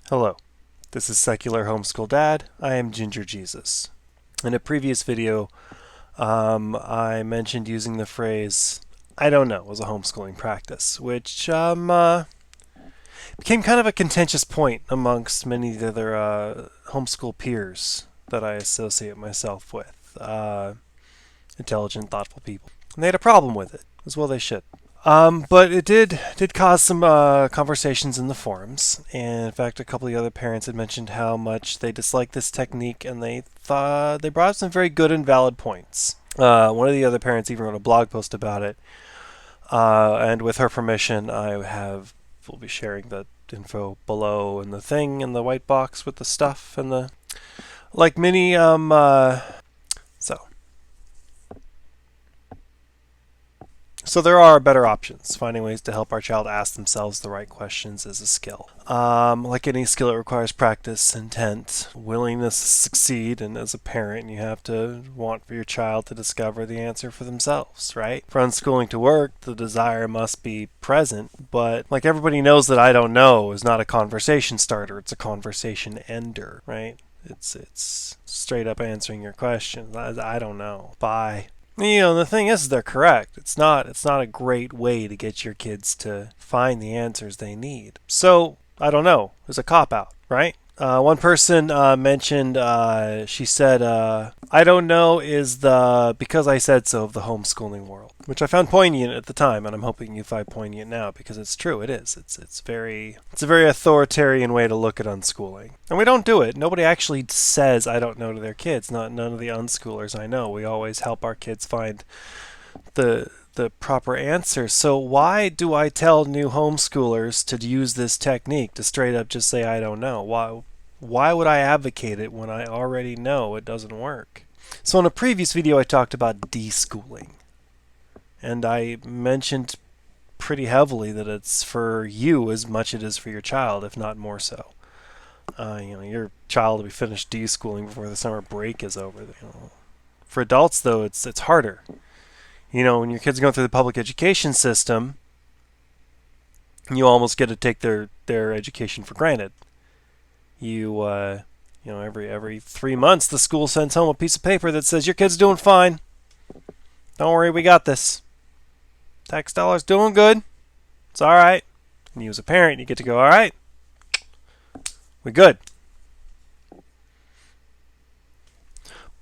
Hello, this is Secular Homeschool Dad. I am Ginger Jesus. In a previous video, I mentioned using the phrase, I don't know, as a homeschooling practice, which became kind of a contentious point amongst many of the other homeschool peers that I associate myself with. Intelligent, thoughtful people. And they had a problem with it, as well they should. But it did cause some conversations in the forums, and in fact, a couple of the other parents had mentioned how much they disliked this technique, and they thought they brought up some very good and valid points. One of the other parents even wrote a blog post about it, and with her permission, will be sharing the info below in the thing in the white box with the stuff and the like mini So there are better options. Finding ways to help our child ask themselves the right questions is a skill. Like any skill, it requires practice, intent, willingness to succeed, and as a parent, you have to want for your child to discover the answer for themselves, right? For unschooling to work, the desire must be present, but like everybody knows that I don't know is not a conversation starter, it's a conversation ender, right? It's straight up answering your question. I don't know. Bye. The thing is, they're correct. It's not a great way to get your kids to find the answers they need. So, I don't know. There's a cop-out, right? One person mentioned, she said, I don't know is the because I said so of the homeschooling world, which I found poignant at the time, and I'm hoping you find poignant now because it's true. It is. It's a very authoritarian way to look at unschooling, and we don't do it. Nobody actually says I don't know to their kids. None of the unschoolers I know. We always help our kids find the proper answer. So why do I tell new homeschoolers to use this technique to straight up just say I don't know? Why would I advocate it when I already know it doesn't work? So in a previous video I talked about deschooling, and I mentioned pretty heavily that it's for you as much as it is for your child, if not more so. Your child will be finished deschooling before the summer break is over. For adults though, it's harder. When your kids are going through the public education system, you almost get to take their education for granted. Every 3 months, the school sends home a piece of paper that says your kid's doing fine. Don't worry, we got this. Tax dollars doing good. It's all right. And you as a parent, you get to go, all right, we good.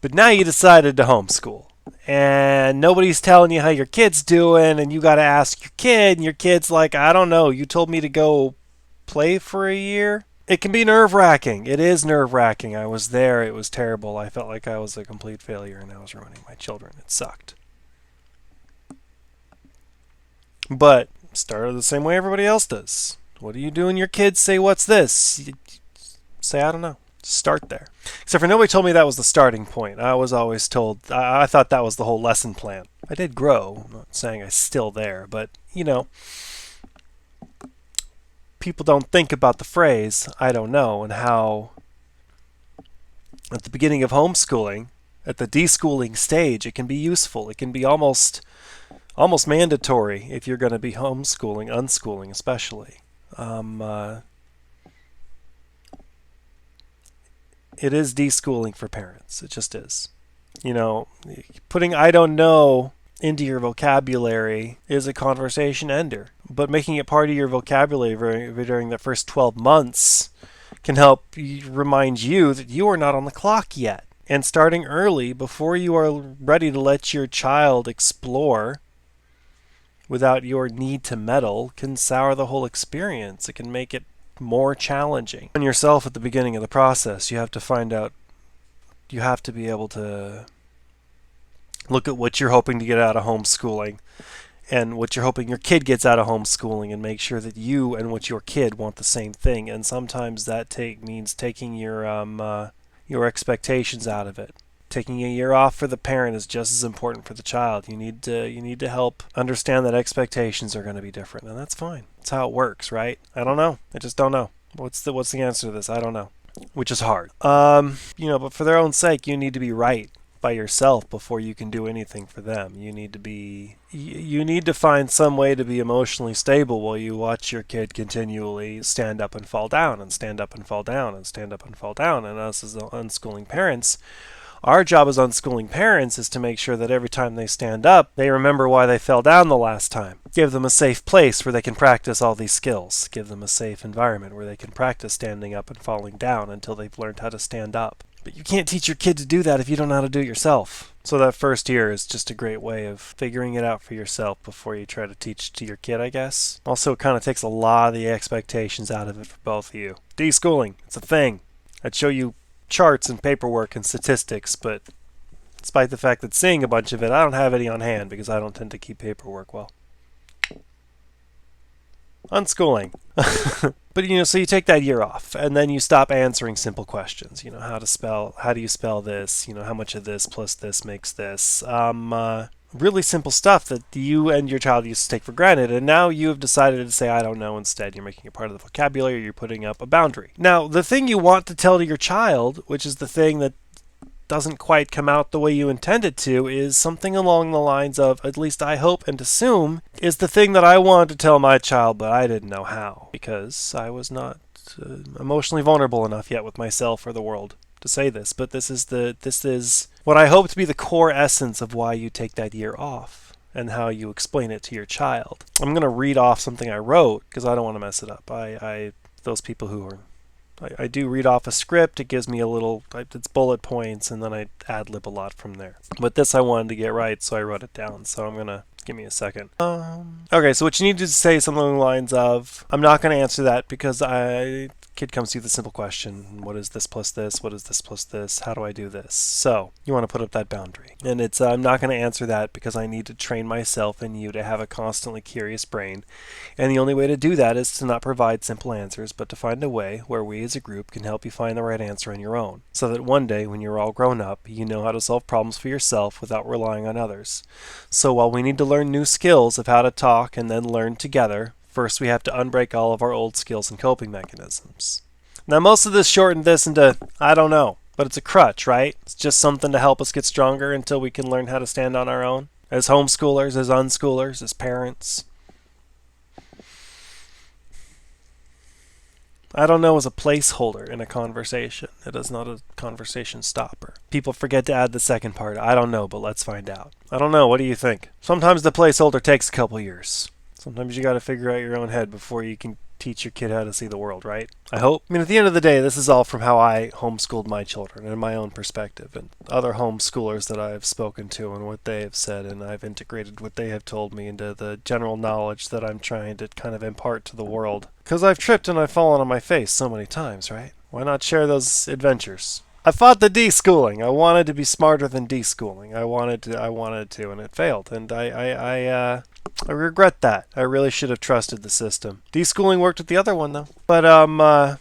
But now you decided to homeschool, and nobody's telling you how your kid's doing, and you got to ask your kid, and your kid's like, I don't know, you told me to go play for a year? It can be nerve-wracking. It is nerve-wracking. I was there. It was terrible. I felt like I was a complete failure, and I was ruining my children. It sucked. But started the same way everybody else does. What do you do when your kids say, what's this? You say, I don't know. Start there. Except for nobody told me that was the starting point. I was always told, I thought that was the whole lesson plan. I did grow. I'm not saying I'm still there, but, people don't think about the phrase, I don't know, and how at the beginning of homeschooling, at the deschooling stage, it can be useful. It can be almost mandatory if you're going to be homeschooling, unschooling especially. It is deschooling for parents. It just is. Putting I don't know into your vocabulary is a conversation ender. But making it part of your vocabulary during the first 12 months can help remind you that you are not on the clock yet. And starting early, before you are ready to let your child explore without your need to meddle, can sour the whole experience. It can make it more challenging. On yourself at the beginning of the process, you have to be able to look at what you're hoping to get out of homeschooling and what you're hoping your kid gets out of homeschooling, and make sure that you and what your kid want the same thing. And sometimes that means taking your expectations out of it. Taking a year off for the parent is just as important for the child. You need to help understand that expectations are going to be different, and that's fine. That's how it works, right? I don't know. I just don't know. What's the answer to this? I don't know. Which is hard. But for their own sake, you need to be right. by yourself before you can do anything for them. You need to find some way to be emotionally stable while you watch your kid continually stand up and fall down and stand up and fall down and stand up and fall down. And us as unschooling parents, our job as unschooling parents is to make sure that every time they stand up, they remember why they fell down the last time. Give them a safe place where they can practice all these skills. Give them a safe environment where they can practice standing up and falling down until they've learned how to stand up. But you can't teach your kid to do that if you don't know how to do it yourself. So that first year is just a great way of figuring it out for yourself before you try to teach to your kid, I guess. Also, it kind of takes a lot of the expectations out of it for both of you. Deschooling, it's a thing. I'd show you charts and paperwork and statistics, but despite the fact that seeing a bunch of it, I don't have any on hand because I don't tend to keep paperwork well. Unschooling. But so you take that year off and then you stop answering simple questions. How do you spell this? How much of this plus this makes this? Really simple stuff that you and your child used to take for granted, and now you have decided to say, I don't know, instead. You're making it part of the vocabulary, you're putting up a boundary. Now, the thing you want to tell to your child, which is the thing that doesn't quite come out the way you intend it to, is something along the lines of, at least I hope and assume, is the thing that I wanted to tell my child, but I didn't know how, because I was not emotionally vulnerable enough yet with myself or the world to say this. But this is what I hope to be the core essence of why you take that year off and how you explain it to your child. I'm going to read off something I wrote because I don't want to mess it up. Those people who are I do read off a script. It gives me it's bullet points, and then I ad-lib a lot from there. But this I wanted to get right, so I wrote it down. So I'm going to give me a second. Okay, so what you need to say is something along the lines of, I'm not going to answer that because kid comes to you with a simple question. What is this plus this? What is this plus this? How do I do this? So you want to put up that boundary. And it's, I'm not going to answer that because I need to train myself and you to have a constantly curious brain. And the only way to do that is to not provide simple answers, but to find a way where we as a group can help you find the right answer on your own. So that one day when you're all grown up, you know how to solve problems for yourself without relying on others. So while we need to learn new skills of how to talk and then learn together, first, we have to unbreak all of our old skills and coping mechanisms. Now, most of this shortened this into, I don't know, but it's a crutch, right? It's just something to help us get stronger until we can learn how to stand on our own. As homeschoolers, as unschoolers, as parents. I don't know is a placeholder in a conversation. It is not a conversation stopper. People forget to add the second part. I don't know, but let's find out. I don't know. What do you think? Sometimes the placeholder takes a couple years. Sometimes you got to figure out your own head before you can teach your kid how to see the world, right? I hope. At the end of the day, this is all from how I homeschooled my children and my own perspective and other homeschoolers that I've spoken to and what they have said, and I've integrated what they have told me into the general knowledge that I'm trying to kind of impart to the world. Because I've tripped and I've fallen on my face so many times, right? Why not share those adventures? I fought the deschooling. I wanted to be smarter than deschooling. I wanted to, and it failed. And I regret that. I really should have trusted the system. Deschooling worked with the other one, though. But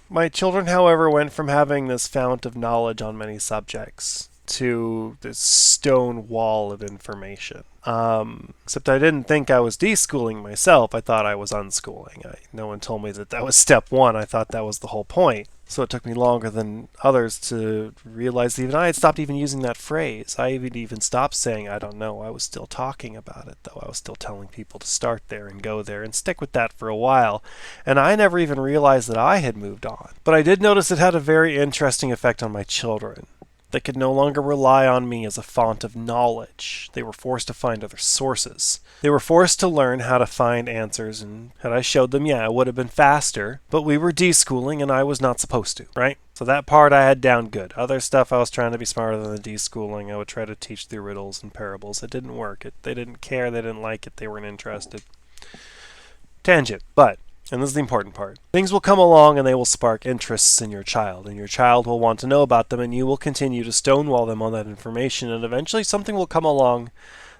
my children, however, went from having this fount of knowledge on many subjects to this stone wall of information. Except I didn't think I was deschooling myself. I thought I was unschooling. No one told me that was step one. I thought that was the whole point. So it took me longer than others to realize that even I had stopped even using that phrase. I even stopped saying, I don't know. I was still talking about it, though. I was still telling people to start there and go there and stick with that for a while. And I never even realized that I had moved on. But I did notice it had a very interesting effect on my children. They could no longer rely on me as a font of knowledge. They were forced to find other sources. They were forced to learn how to find answers, and had I showed them, yeah, it would have been faster, but we were deschooling and I was not supposed to, right? So that part I had down good. Other stuff I was trying to be smarter than the deschooling. I would try to teach through riddles and parables. It didn't work. They didn't care. They didn't like it. They weren't interested. Tangent, but... and this is the important part. Things will come along and they will spark interests in your child, and your child will want to know about them, and you will continue to stonewall them on that information, and eventually something will come along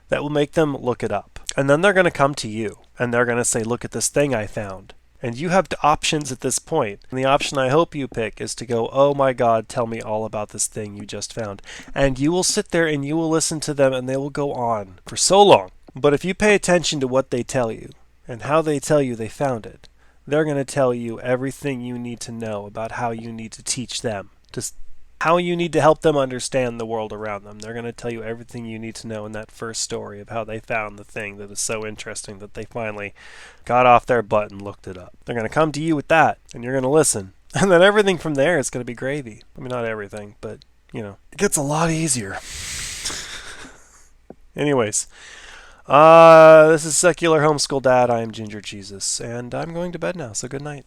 that will make them look it up. And then they're going to come to you, and they're going to say, look at this thing I found. And you have options at this point. And the option I hope you pick is to go, oh my God, tell me all about this thing you just found. And you will sit there and you will listen to them, and they will go on for so long. But if you pay attention to what they tell you, and how they tell you they found it, they're going to tell you everything you need to know about how you need to teach them to how you need to help them understand the world around them. They're going to tell you everything you need to know in that first story of how they found the thing that is so interesting that they finally got off their butt and looked it up. They're going to come to you with that, and you're going to listen. And then everything from there is going to be gravy. I mean, not everything, but, it gets a lot easier. Anyways, this is Secular Homeschool Dad. I am Ginger Jesus, and I'm going to bed now, so good night.